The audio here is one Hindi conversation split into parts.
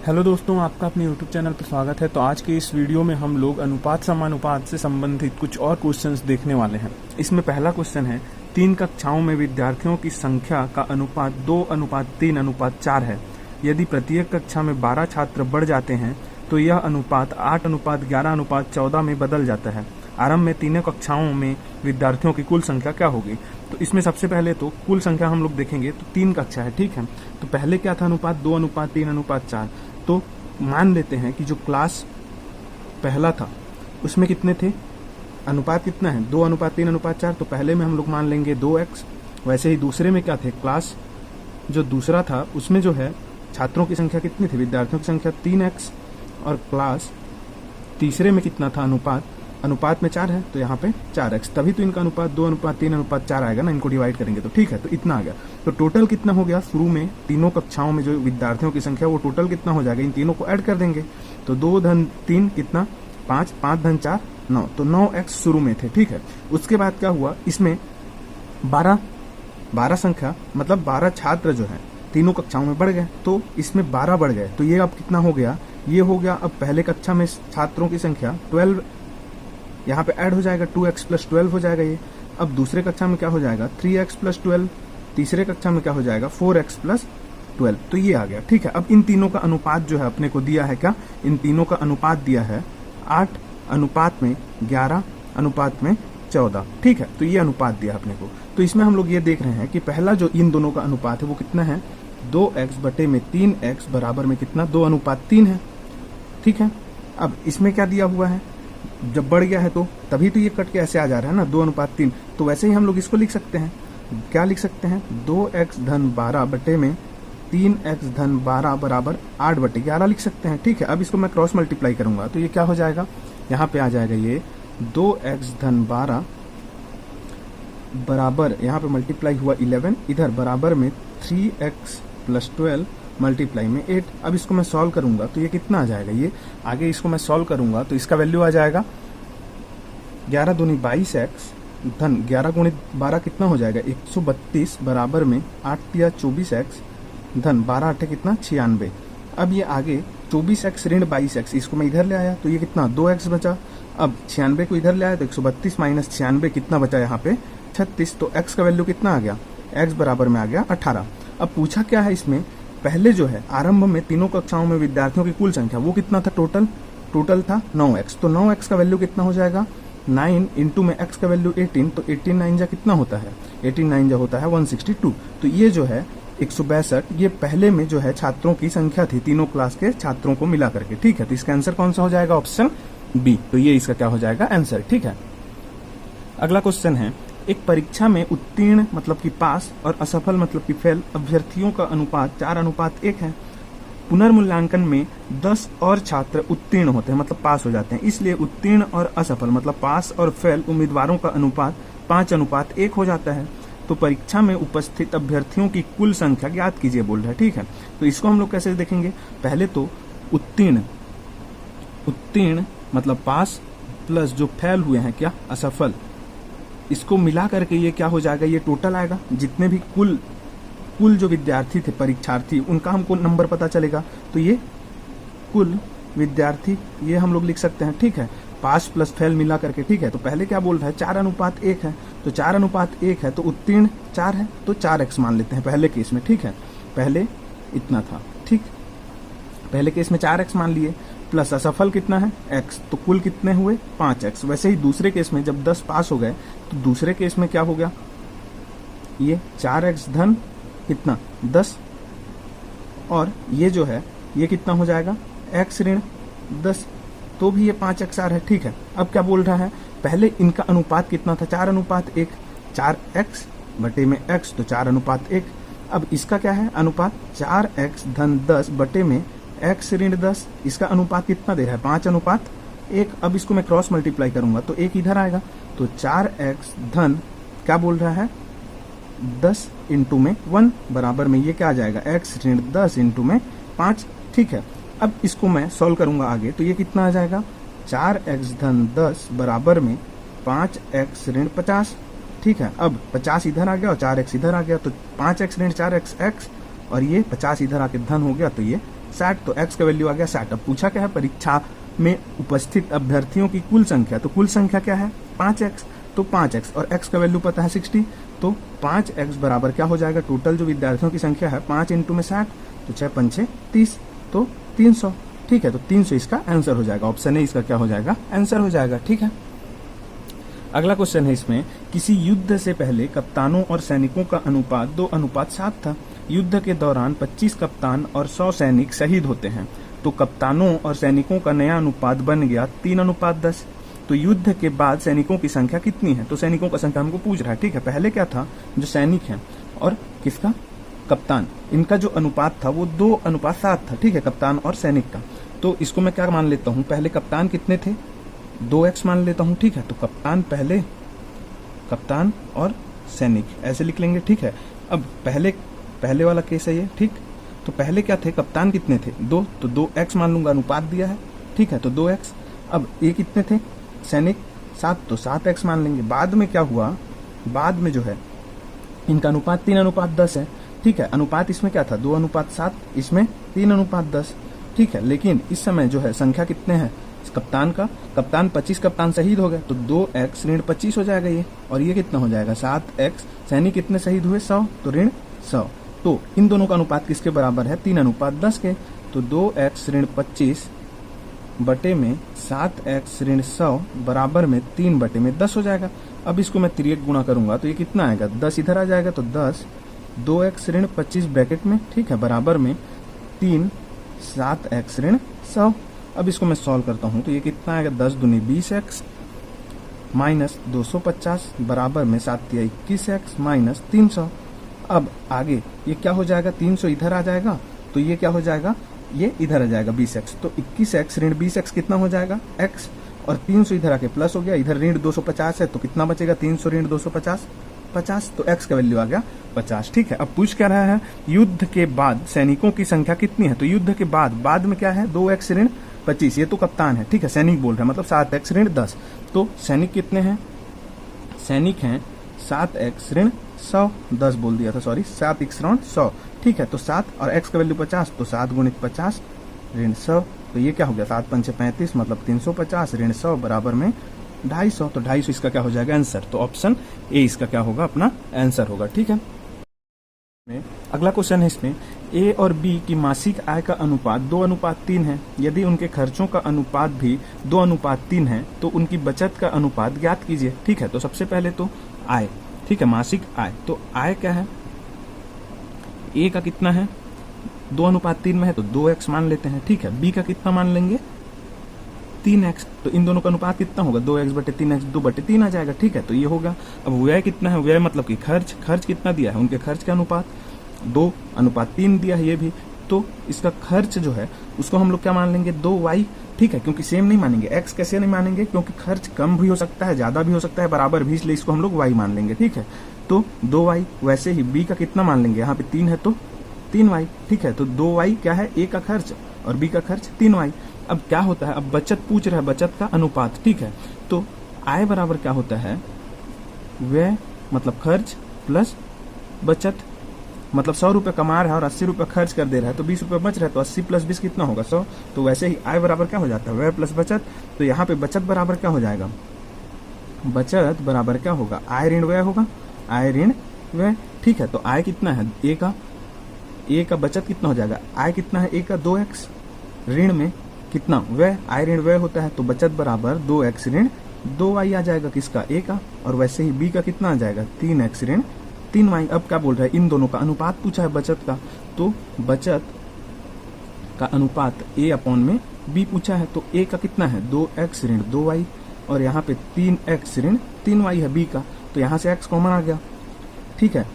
हेलो दोस्तों, आपका अपने यूट्यूब चैनल पर स्वागत है। तो आज के इस वीडियो में हम लोग अनुपात समानुपात से संबंधित कुछ और क्वेश्चंस देखने वाले हैं। इसमें पहला क्वेश्चन है, 3 कक्षाओं में विद्यार्थियों की संख्या का अनुपात 2:3:4 है। यदि प्रत्येक कक्षा में 12 छात्र बढ़ जाते हैं तो यह अनुपात 8:11:14 में बदल जाता है। आरंभ में तीनों कक्षाओं में विद्यार्थियों की कुल संख्या क्या होगी? तो इसमें सबसे पहले तो कुल संख्या हम लोग देखेंगे तो 3 कक्षा है, ठीक है। तो पहले क्या था अनुपात? 2:3:4। तो मान लेते हैं कि जो क्लास पहला था उसमें कितने थे? अनुपात कितना है? 2:3:4। तो पहले में हम लोग मान लेंगे 2x। वैसे ही दूसरे में क्या थे? क्लास जो दूसरा था उसमें जो है छात्रों की संख्या कितनी थी? विद्यार्थियों की संख्या 3x। और क्लास तीसरे में कितना था? अनुपात में 4 है तो यहाँ पे 4x। तभी तो इनका अनुपात 2:3:4 आएगा ना। इनको डिवाइड करेंगे तो ठीक है, तो इतना आ गया। तो टोटल कितना हो गया? शुरू में तीनों कक्षाओं में जो विद्यार्थियों की संख्या वो टोटल कितना हो जाएगा? इन तीनों को ऐड कर देंगे तो 2-3 कितना? 5, 5-4 9। तो 9x शुरू में थे, ठीक है। उसके बाद क्या हुआ? इसमें 12 संख्या मतलब 12 छात्र जो है तीनों कक्षाओं में बढ़ गए, तो इसमें 12 बढ़ गए। तो ये अब कितना हो गया? ये हो गया अब पहले कक्षा में छात्रों की संख्या 12 यहाँ पे ऐड हो जाएगा, 2x + 12 हो जाएगा ये। अब दूसरे कक्षा में क्या हो जाएगा? 3x + 12। तीसरे कक्षा में क्या हो जाएगा? 4x + 12। तो ये आ गया, ठीक है। अब इन तीनों का अनुपात जो है अपने को दिया है क्या? इन तीनों का अनुपात दिया है 8:11:14, ठीक है। तो ये अनुपात दिया अपने को। तो इसमें हम लोग ये देख रहे हैं कि पहला जो इन दोनों का अनुपात है वो कितना है? 2x/3x बराबर में कितना? 2:3 है, ठीक है। अब इसमें क्या दिया हुआ है? जब बढ़ गया है तो तभी तो ये कट के ऐसे आ जा रहा है ना, 2:3। तो वैसे ही हम लोग इसको लिख सकते हैं। क्या लिख सकते हैं? 2x/12/3x/12 बराबर 8/11 लिख सकते हैं, ठीक है। अब इसको मैं क्रॉस मल्टीप्लाई करूंगा तो ये क्या हो जाएगा? यहाँ पे आ जाएगा ये 2x/12 बराबर, यहाँ पे मल्टीप्लाई हुआ 11, इधर बराबर में 3x + 12 मल्टीप्लाई में 8। अब इसको मैं सॉल्व करूंगा तो ये कितना आ जाएगा? ये आगे इसको मैं सॉल्व करूंगा तो इसका वैल्यू आ जाएगा 11 दूनी 22x धन 11 गुणित 12 कितना हो जाएगा? 132 बराबर में 8 या 24x धन 12 8 कितना? 96। अब ये आगे 24x ऋण 22x, इसको मैं इधर ले आया तो ये कितना? 2x बचा। अब 96 को इधर ले आया तो 132 - 96 कितना बचा? यहाँ पे 36। तो x का वैल्यू कितना आ गया? x बराबर में आ गया 18। अब पूछा क्या है इसमें? पहले जो है आरंभ में तीनों कक्षाओं में विद्यार्थियों की कुल संख्या वो कितना था? टोटल था 9x। तो 9x का वैल्यू कितना हो जाएगा? 9 इंटू में x का वैल्यू 18, तो 18 9 जा कितना होता है? 18 9 जा होता है 162। तो ये जो है 162, ये पहले में जो है छात्रों की संख्या थी तीनों क्लास के छात्रों को मिला करके, ठीक है। तो इसका आंसर कौन सा हो जाएगा? Option B. तो ये इसका क्या हो जाएगा? आंसर, ठीक है। अगला क्वेश्चन है, एक परीक्षा में उत्तीर्ण मतलब कि पास और असफल मतलब कि फेल अभ्यर्थियों का अनुपात 4:1 है। पुनर्मूल्यांकन में 10 और छात्र उत्तीर्ण होते हैं मतलब पास हो जाते हैं, इसलिए उत्तीर्ण और असफल मतलब पास और फेल उम्मीदवारों का अनुपात 5:1 हो जाता है। तो परीक्षा में उपस्थित अभ्यर्थियों की कुल संख्या ज्ञात कीजिए बोल रहा है, ठीक है। तो इसको हम लोग कैसे देखेंगे? पहले तो उत्तीर्ण मतलब पास प्लस जो फेल हुए हैं क्या? असफल, इसको मिला करके ये क्या हो जाएगा? ये टोटल आएगा। जितने भी कुल जो विद्यार्थी थे परीक्षार्थी उनका हमको नंबर पता चलेगा। तो ये कुल विद्यार्थी ये हम लोग लिख सकते हैं, ठीक है। पास प्लस फेल मिला करके, ठीक है। तो पहले क्या बोल रहा है? 4:1 है। तो 4:1 है तो उत्तीर्ण 4 है तो 4x मान लेते हैं पहले केस में, ठीक है। पहले इतना था, ठीक। पहले केस में 4x मान लिए, प्लस असफल कितना है? x। तो कुल कितने हुए? 5x। वैसे ही दूसरे केस में जब 10 पास हो गए तो दूसरे केस में क्या हो गया? ये 4x धन कितना? 10। और ये जो है ये कितना हो जाएगा? x ऋण 10। तो भी ये 5x आ रहा है, ठीक है। अब क्या बोल रहा है? पहले इनका अनुपात कितना था? 4:1। 4x बटे में x तो 4:1। अब इसका क्या है अनुपात? 4x धन 10 बटे में x ऋण 10। इसका अनुपात कितना दे रहा है? 5:1। अब इसको मैं क्रॉस मल्टीप्लाई करूंगा तो 1 इधर आएगा। तो 4x धन क्या बोल रहा है? 10 इंटू में 1 बराबर में ये क्या आ जाएगा? x ऋण 10 इंटू में 5, ठीक है। अब इसको मैं सॉल्व करूंगा आगे तो ये कितना आ जाएगा? 4x धन 10 बराबर में 5x ऋण 50, ठीक है। अब 50 इधर आ गया और 4x इधर आ गया तो 5x ऋण 4x x, और ये 50 इधर आके धन हो गया तो ये 60, तो x का वैल्यू आ गया 60। अब पूछा क्या है, परीक्षा में उपस्थित अभ्यर्थियों की कुल संख्या, तो कुल संख्या क्या है 5x, तो 5x और x का वैल्यू पता है 60, तो 5x बराबर क्या हो जाएगा, टोटल जो विद्यार्थियों की संख्या है 5 इंटू में 60, तो 6 पंचे 30, तो 300। ठीक है, तो 300 इसका आंसर हो जाएगा। ऑप्शन ए इसका क्या हो जाएगा, आंसर हो जाएगा। ठीक है, अगला क्वेश्चन है इसमें, किसी युद्ध से पहले कप्तानों और सैनिकों का अनुपात 2:7 था। युद्ध के दौरान 25 कप्तान और 100 सैनिक शहीद होते हैं, तो कप्तानों और सैनिकों का नया अनुपात बन गया 3:10। तो युद्ध के बाद सैनिकों की संख्या कितनी है, तो सैनिकों का संख्या हमको पूछ रहा है। ठीक है, पहले क्या था, जो सैनिक है और किसका, कप्तान, इनका जो अनुपात था वो 2:7 था। ठीक है, कप्तान और सैनिक का। तो इसको मैं क्या मान लेता हूँ, पहले कप्तान कितने थे, 2x मान लेता हूँ। ठीक है, तो कप्तान पहले, कप्तान और सैनिक ऐसे लिख लेंगे। ठीक है, अब पहले वाला केस है ये। ठीक, तो पहले क्या थे, कप्तान कितने थे 2, तो 2x मान लूंगा, अनुपात दिया है। ठीक है, तो 2x। अब ये कितने थे, सैनिक 7, तो 7x मान लेंगे। बाद में क्या हुआ, बाद में जो है इनका अनुपात 3:10 है। ठीक है, अनुपात इसमें क्या था 2:7, इसमें 3:10। ठीक है, लेकिन इस समय जो है संख्या कितने हैं कप्तान का, कप्तान 25 कप्तान शहीद हो गए, तो 2x ऋण 25 हो जाएगा ये, और ये कितना हो जाएगा 7x, सैनिक कितने शहीद हुए 100, तो ऋण 100। तो इन दोनों का अनुपात किसके बराबर है, 3:10 के। तो 2x ऋण 25 बटे में 7x ऋण 100 बराबर में 3/10 हो जाएगा। अब इसको मैं 3 गुणा करूंगा तो ये कितना आएगा, 10 इधर आ जाएगा, तो 10 2x ऋण 25 ब्रैकेट में, ठीक है, बराबर में 3 7x ऋण 100। अब इसको मैं सॉल्व करता हूं तो ये कितना आएगा, 10 दूनी 20x माइनस 250 बराबर में 7 या 21x माइनस 300। अब आगे ये क्या हो जाएगा, 300 इधर आ जाएगा, तो ये क्या हो जाएगा, ये इधर आ जाएगा 20x, तो 21x ऋण 20x कितना हो जाएगा x, और 300 इधर आके प्लस हो गया, इधर ऋण 250 है तो कितना बचेगा, 300 ऋण 250 50, तो x का वैल्यू आ गया 50। ठीक है, अब पूछ क्या रहा है, युद्ध के बाद सैनिकों की संख्या कितनी है, तो युद्ध के बाद में क्या है, 2x ऋण 25, ये तो कप्तान है, ठीक है, सैनिक बोल रहा है, मतलब 7x ऋण 10, तो सैनिक कितने हैं, सैनिक हैं 7x ऋण 100, 10 बोल दिया था, सॉरी, 7x ऋण 100। ठीक है, तो 7 और x का वैल्यू 50, तो 7 गुणित 50 ऋण 100, तो ये क्या हो गया, 7 पंचे 35 मतलब 350 ऋण 100 बराबर में 250, तो 250 इसका क्या हो जाएगा आंसर, तो ऑप्शन ए इसका क्या होगा, अपना आंसर होगा। ठीक है, अगला क्वेश्चन है इसमें, ए और बी की मासिक आय का अनुपात 2:3 है। यदि उनके खर्चों का अनुपात भी 2:3 है तो उनकी बचत का अनुपात ज्ञात कीजिए। ठीक है, तो सबसे पहले तो आय, ठीक है, मासिक आय, तो आय क्या है, ए का कितना है 2:3 में है तो 2x मान लेते हैं। ठीक है, बी का कितना मान लेंगे 3x, तो इन दोनों का अनुपात कितना होगा, 2x बटे 3x 2/3 आ जाएगा। ठीक है, तो ये होगा। अब व्यय कितना है, व्यय मतलब कि खर्च कितना दिया है, उनके खर्च का अनुपात 2:3 दिया है ये भी, तो इसका खर्च जो है उसको हम लोग क्या मान लेंगे 2y। ठीक है, क्योंकि सेम नहीं मानेंगे, x कैसे नहीं मानेंगे, क्योंकि खर्च कम भी हो सकता है, ज्यादा भी हो सकता है, बराबर भी, इसलिए इसको हम लोग y मान लेंगे। ठीक है, तो 2y। वैसे ही b का कितना मान लेंगे, यहाँ पे 3 है तो 3y। ठीक है, तो 2y क्या है, a का खर्च और b का खर्च 3y। अब क्या होता है, अब बचत पूछ रहा है, बचत का अनुपात। ठीक है, तो आय बराबर क्या होता है, व्यय मतलब खर्च प्लस बचत, मतलब 100 रुपए कमा रहा है और 80 रुपए खर्च कर दे रहा है तो 20 रुपए बच रहा है, तो 80 प्लस 20 कितना होगा 100। तो वैसे ही आय बराबर क्या हो जाता है, व्यय प्लस बचत। तो यहाँ पे बचत बराबर क्या हो जाएगा, बचत बराबर क्या होगा, आय ऋण व्यय होगा, आय ऋण व्यय। ठीक है, तो आय कितना है, ए का बचत कितना हो जाएगा, आय कितना है ए का 2x, ऋण में कितना व्यय, आय ऋण व्यय होता है, तो बचत बराबर 2x ऋण 2y आ जाएगा, किसका, ए का। और वैसे ही बी का कितना आ जाएगा, 3x ऋण 3y। अब क्या बोल रहा है, इन दोनों का अनुपात पूछा है बचत का, तो बचत का अनुपात a/में b पूछा है, तो a का कितना है 2x ऋण 2y, और यहाँ पे 3x ऋण 3y है b का, तो यहाँ से x कॉमन आ गया। ठीक है,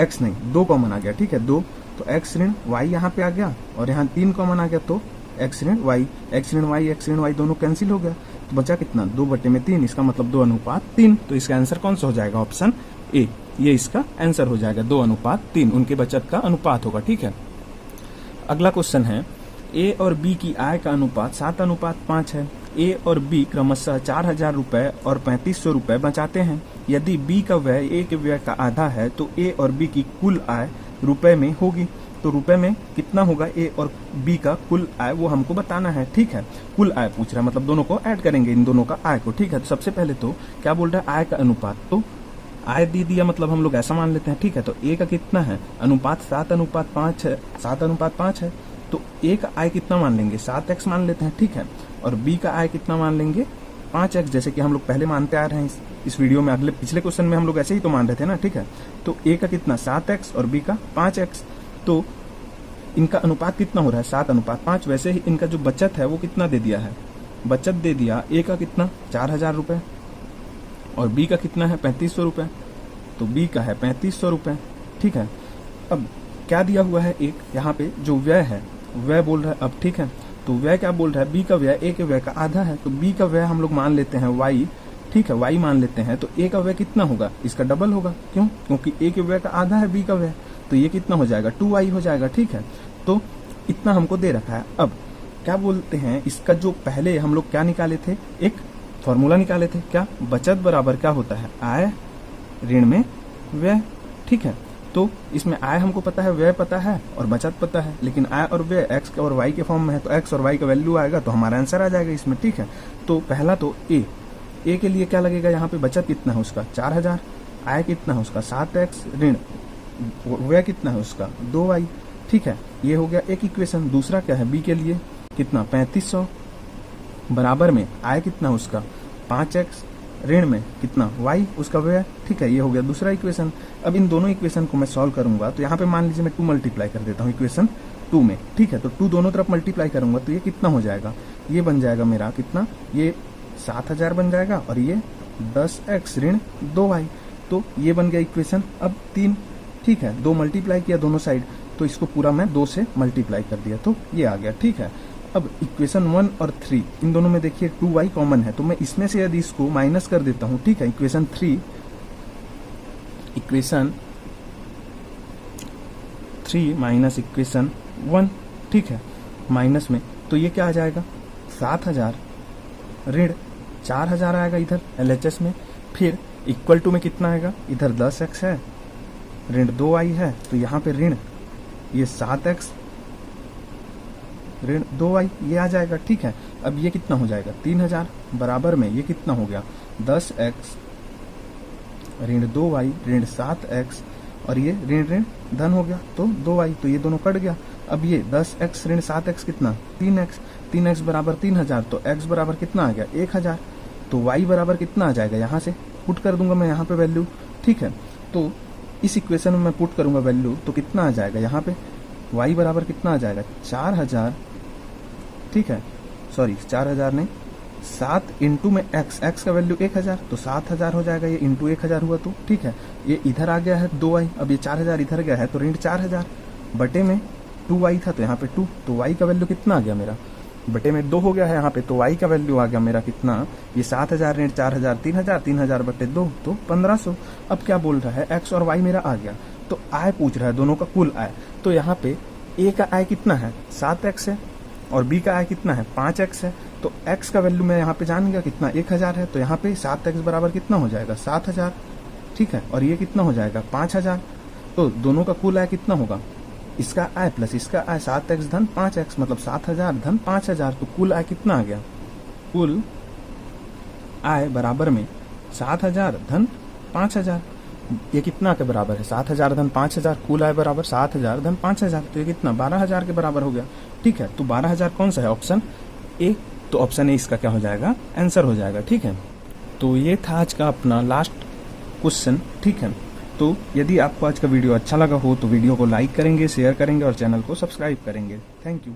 x नहीं 2 कॉमन आ गया। ठीक है, 2, तो x ऋण y यहाँ पे आ गया, और यहाँ 3 कॉमन आ गया, तो x ऋण y, x ऋण y दोनों कैंसिल हो गया, तो बचा कितना 2/3, इसका मतलब 2:3। तो इसका आंसर कौन सा हो जाएगा, ऑप्शन ए, ये इसका आंसर हो जाएगा, 2:3 उनके बचत का अनुपात होगा। ठीक है, अगला क्वेश्चन है, ए और बी की आय का अनुपात 7:5 है। ए और बी क्रमशः 4000 रुपए और 3500 रुपए बचाते हैं। यदि बी का व्यय ए के व्यय का आधा है तो ए और बी की कुल आय रुपए में होगी। तो रुपए में कितना होगा ए और बी का कुल आय वो हमको बताना है, ठीक है। कुल आय पूछ रहा है, मतलब दोनों को ऐड करेंगे, इन दोनों का आय को, ठीक है। तो सबसे पहले तो क्या बोल रहा है, आय का अनुपात, तो आय दे दिया, मतलब हम लोग ऐसा मान लेते हैं, ठीक है। तो ए का कितना है अनुपात, 7:5 है, 7:5 है। तो ए का आय कितना मान लेंगे, 7x मान लेते हैं, ठीक है। और बी का आय कितना मान लेंगे, 5x, जैसे कि हम लोग पहले मानते आ रहे हैं इस वीडियो में। अगले पिछले क्वेश्चन में हम लोग ऐसे ही तो मान रहे थे ना, ठीक है। तो ए का कितना 7x और बी का 5x। तो इनका अनुपात कितना हो रहा है, 7:5। वैसे ही इनका जो बचत है वो कितना दे दिया है, बचत दे दिया, ए का कितना 4000 रुपये और बी का कितना है 3500 रुपये। तो बी का है 3500 रुपये, ठीक है। अब क्या दिया हुआ है, एक यहाँ पे जो व्यय है व्यय बोल रहा है अब, ठीक है। तो व्यय क्या बोल रहा है, बी का व्यय ए के व्यय का आधा है। तो बी का व्यय हम लोग मान लेते हैं वाई, ठीक है, वाई मान लेते हैं। तो ए का व्यय कितना होगा, इसका डबल होगा, क्यों, क्योंकि ए के व्यय का आधा है बी का व्यय। तो ये कितना हो जाएगा, 2y हो जाएगा, ठीक है। तो इतना हमको दे रखा है। अब क्या बोलते हैं, इसका जो पहले हम लोग क्या निकाले थे, एक फॉर्मूला निकाले थे, क्या, बचत बराबर क्या होता है, आय ऋण में व्यय, ठीक है। तो इसमें आय हमको पता है, व्यय पता है और बचत पता है, लेकिन आय और व्यय एक्स और वाई के फॉर्म में है। तो एक्स और वाई का वैल्यू आएगा तो हमारा आंसर आ जाएगा इसमें, ठीक है। तो पहला तो ए के लिए क्या लगेगा, यहाँ पे बचत कितना है उसका 4000, आय कितना है उसका 7x, ऋण व्यय कितना है उसका 2y, ठीक है। ये हो गया एक इक्वेशन। दूसरा क्या है, बी के लिए कितना 3500 बराबर में आय कितना है उसका 5x, ऋण में कितना y उसका व्यय, ठीक है। ये हो गया दूसरा इक्वेशन। अब इन दोनों इक्वेशन को मैं सॉल्व करूंगा, तो यहाँ पे मान लीजिए मैं 2 मल्टीप्लाई कर देता हूँ इक्वेशन 2 में, ठीक है। तो 2 दोनों तरफ मल्टीप्लाई करूंगा तो ये कितना हो जाएगा, ये बन जाएगा मेरा कितना, ये 7000 बन जाएगा और ये 10x ऋण 2y। तो ये बन गया इक्वेशन अब 3, ठीक है। 2 मल्टीप्लाई किया दोनों साइड, तो इसको पूरा मैं 2 से मल्टीप्लाई कर दिया, तो ये आ गया, ठीक है। अब इक्वेशन 1 और 3 इन दोनों में देखिए 2y कॉमन है, तो मैं इसमें से यदि इसको माइनस कर देता हूं, ठीक है। इक्वेशन 3 माइनस इक्वेशन 1, ठीक है, माइनस में, तो ये क्या आ जाएगा 7000 ऋण 4000 आएगा इधर LHS में। फिर इक्वल टू में कितना आएगा, इधर 10x है, ऋण 2y है, तो यहाँ पे ऋण ये 7x ऋण 2y ये आ जाएगा, ठीक है। अब ये कितना हो जाएगा 3000 बराबर में ये कितना हो गया 10x ऋण 2y ऋण 7x और ये ऋण ऋण धन हो गया तो 2y, तो ये दोनों कट गया। अब ये 10x ऋण 7x कितना 3x बराबर 3000, तो x बराबर कितना आ गया 1000। तो y बराबर कितना आ जाएगा, यहाँ से पुट कर दूंगा मैं यहाँ पे वैल्यू, ठीक है। तो इस इक्वेशन में मैं पुट करूंगा वैल्यू, तो कितना आ जाएगा यहाँ पे y बराबर कितना आ जाएगा 4000, ठीक है, सॉरी 4000 नहीं 7 इंटू में x का वैल्यू 1000, तो 7000 हो जाएगा, ये इंटू 1000 हुआ तो, ठीक है। ये इधर आ गया है 2y, अब ये 4000 इधर गया है तो ऋण 4000 बटे में 2y था, तो यहाँ पे 2, तो y का वैल्यू कितना आ गया मेरा, बटे में 2 हो गया है यहाँ पे, तो y का वैल्यू आ गया मेरा कितना, ये 7000 ऋण 4000 3000 बटे 2 तो 1500। अब क्या बोल रहा है, x और y मेरा आ गया, तो आय पूछ रहा है दोनों का कुल आय। तो यहाँ पे a का आय कितना है 7x है और b का आय कितना है 5x है। तो x का वैल्यू मैं यहाँ पे जान गया कितना 1000 है, तो यहाँ पे 7x बराबर कितना हो जाएगा 7000, ठीक है। और ये कितना हो जाएगा 5000। तो दोनों का कुल आय कितना होगा, इसका आय प्लस इसका आय 7x धन 5x, मतलब 7000 धन 5000। तो कुल आय कितना आ गया, कुल आय बराबर में 7000 धन 5000। ये कितना के बराबर है 7000 धन 5000, कुल आय बराबर 7000 धन 5000, तो ये कितना 12000 के बराबर हो गया, ठीक है। तो 12000 कौन सा है, ऑप्शन ए, तो ऑप्शन ए इसका क्या हो जाएगा, आंसर हो जाएगा, ठीक है। तो ये था आज का अपना लास्ट क्वेश्चन, ठीक है। तो यदि आपको आज का वीडियो अच्छा लगा हो तो वीडियो को लाइक करेंगे, शेयर करेंगे और चैनल को सब्सक्राइब करेंगे। Thank you.